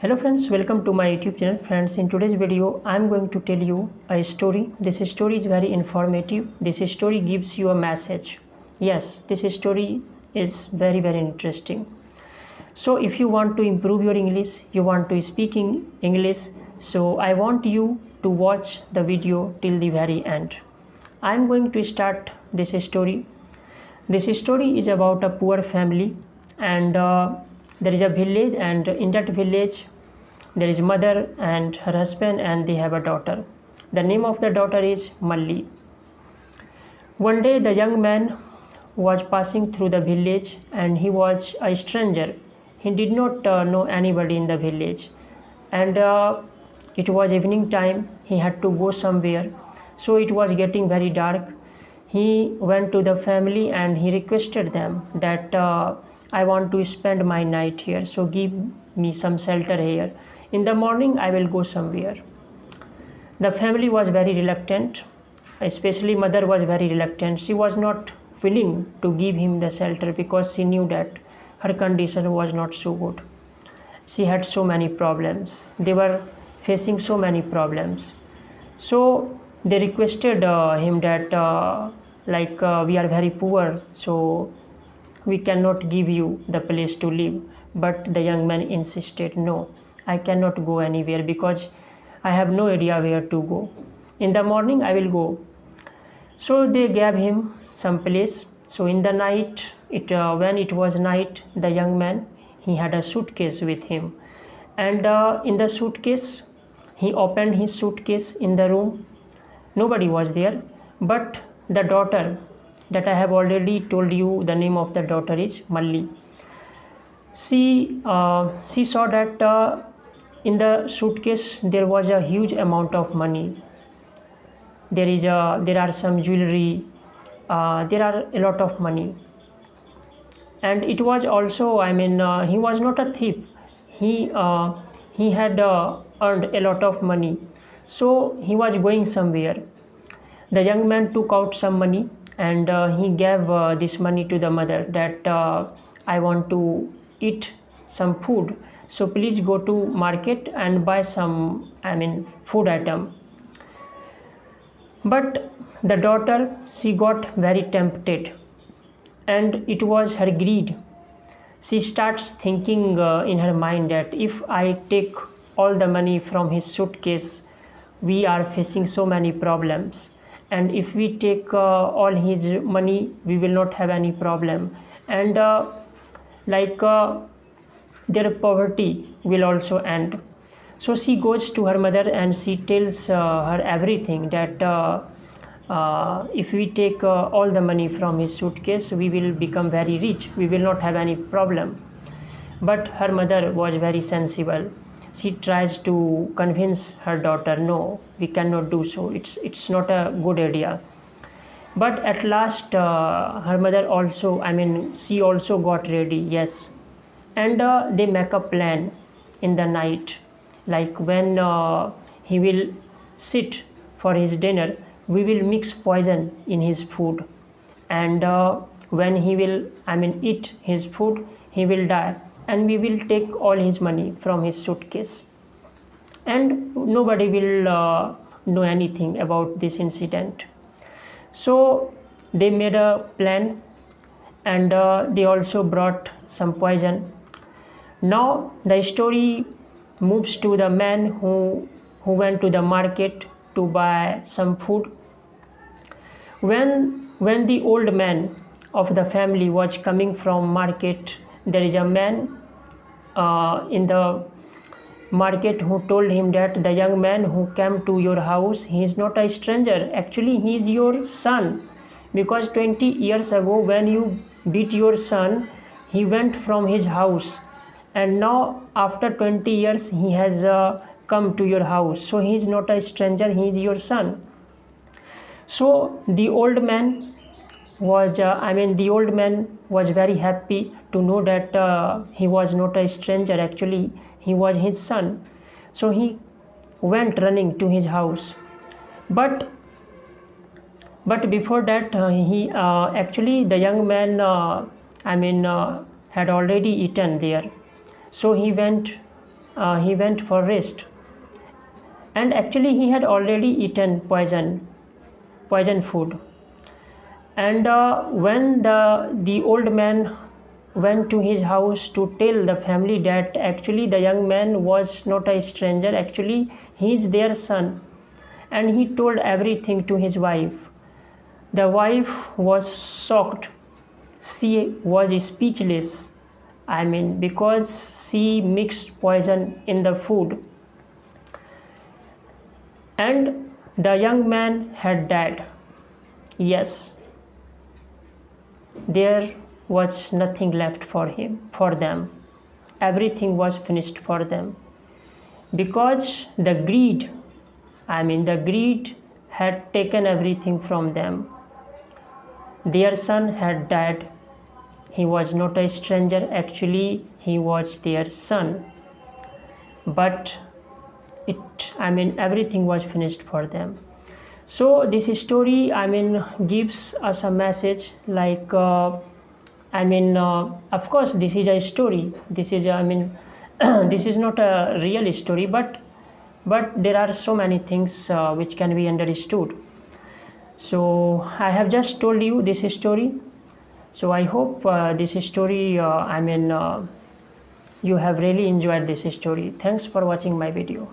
Hello friends, welcome to my YouTube channel. Friends, in today's video I am going to tell you a story. This story is very informative. This story gives you a message. Yes, this story is very interesting. So if you want to improve your English, you want to speak in English, so I want you to watch the video till the very end. I am going to start this story. This story is about a poor family, and there is a village, and in that village there is mother and her husband, and they have a daughter. The name of the daughter is Malli. One day the young man was passing through the village, and he was a stranger. He did not know anybody in the village, and it was evening time. He had to go somewhere, so it was getting very dark. He went to the family and he requested them that I want to spend my night here, so give me some shelter here. In the morning I will go somewhere. The family was very reluctant, especially mother was very reluctant. She was not willing to give him the shelter because she knew that her condition was not so good. She had so many problems. They were facing so many problems. So they requested him that we are very poor, so we cannot give you the place to live. But the young man insisted, no, I cannot go anywhere because I have no idea where to go. In the morning I will go. So they gave him some place. So in the night, when it was night, the young man, he had a suitcase with him, and in the suitcase, he opened his suitcase in the room. Nobody was there, but the daughter, that I have already told you, the name of the daughter is Malli. She saw that in the suitcase there was a huge amount of money. There are some jewelry. There are a lot of money, and it was also, he was not a thief. He had earned a lot of money, so he was going somewhere. The young man took out some money, and he gave this money to the mother that I want to eat some food, so please go to market and buy some food item. But the daughter, she got very tempted, and it was her greed. She starts thinking in her mind that if I take all the money from his suitcase, we are facing so many problems, and if we take all his money, we will not have any problem, and their poverty will also end. So she goes to her mother and she tells her everything, that if we take all the money from his suitcase, we will become very rich, we will not have any problem. But her mother was very sensible. She tries to convince her daughter, no, we cannot do so, it's not a good idea. But at last her mother also, she also got ready, yes, and they make a plan in the night, like when he will sit for his dinner, we will mix poison in his food, and when he will eat his food, he will die, and we will take all his money from his suitcase, and nobody will know anything about this incident. So they made a plan, and they also brought some poison. Now the story moves to the man who went to the market to buy some food. When the old man of the family was coming from market, there is a man in the market who told him that the young man who came to your house, he is not a stranger, actually he is your son, because 20 years ago when you beat your son, he went from his house, and now after 20 years he has come to your house, so he is not a stranger, he is your son. So the old man was very happy to know that he was not a stranger, actually he was his son. So he went running to his house, but before that he actually the young man had already eaten there. So he went he went for rest, and actually he had already eaten poison food. And when the old man went to his house to tell the family that actually the young man was not a stranger, actually he is their son, and he told everything to his wife. The wife was shocked. She was speechless. I mean, because she mixed poison in the food, and the young man had died. Yes, there was nothing left for them. Everything was finished for them, because the greed, the greed had taken everything from them. Their son had died. He was not a stranger, actually he was their son, but everything was finished for them. So this story gives us a message, like of course this is a story. This is this is not a real story, but there are so many things which can be understood. So I have just told you this story. So I hope this story you have really enjoyed this story. Thanks for watching my video.